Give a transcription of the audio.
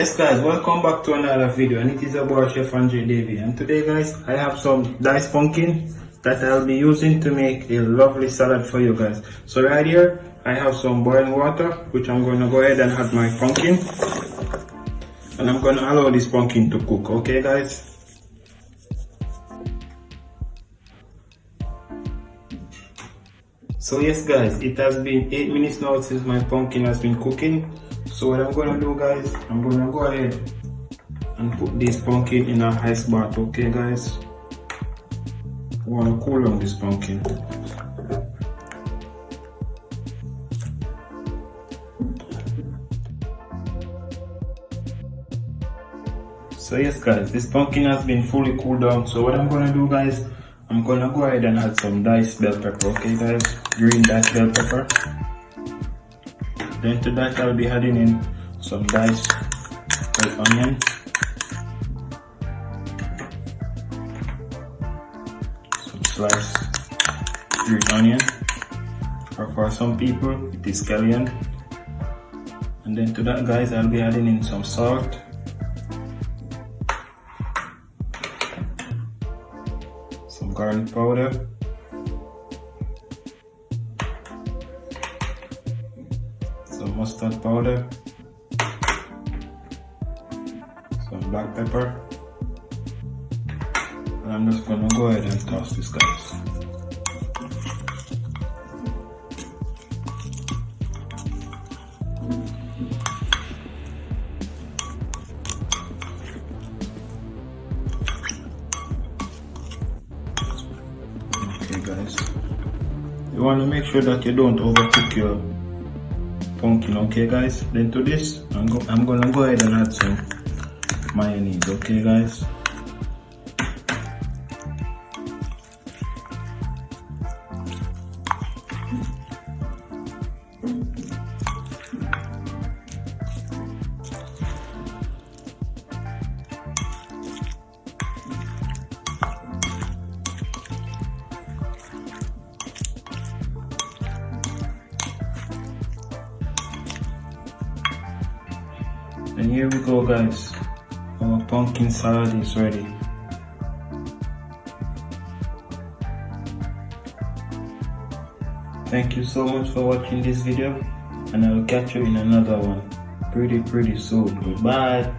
Yes guys, welcome back to another video, and it is about Chef Andre Davy. And today guys, I have some diced pumpkin that I'll be using to make a lovely salad for you guys. So right here, I have some boiling water, which I'm going to go ahead and add my pumpkin. And I'm going to allow this pumpkin to cook, okay guys? So yes guys, it has been 8 minutes now since my pumpkin has been cooking. So what I'm going to do guys, I'm going to go ahead and put this pumpkin in a ice bath, okay guys? I want to cool down this pumpkin. So yes guys, this pumpkin has been fully cooled down. So what I'm going to do guys, I'm going to go ahead and add some diced bell pepper, okay guys? Green diced bell pepper. Then to that I'll be adding in some diced red onion. Some sliced green onion. Or for some people it is scallion. And then to that guys I'll be adding in some salt. Some garlic powder. Some mustard powder, some black pepper, and I'm just gonna go ahead and toss this guys. Okay guys, you want to make sure that you don't overcook your pumpkin, okay guys? Then to this I'm gonna go ahead and add some mayonnaise, okay guys? And here we go guys, our pumpkin salad is ready. Thank you so much for watching this video, and I will catch you in another one pretty soon. Goodbye.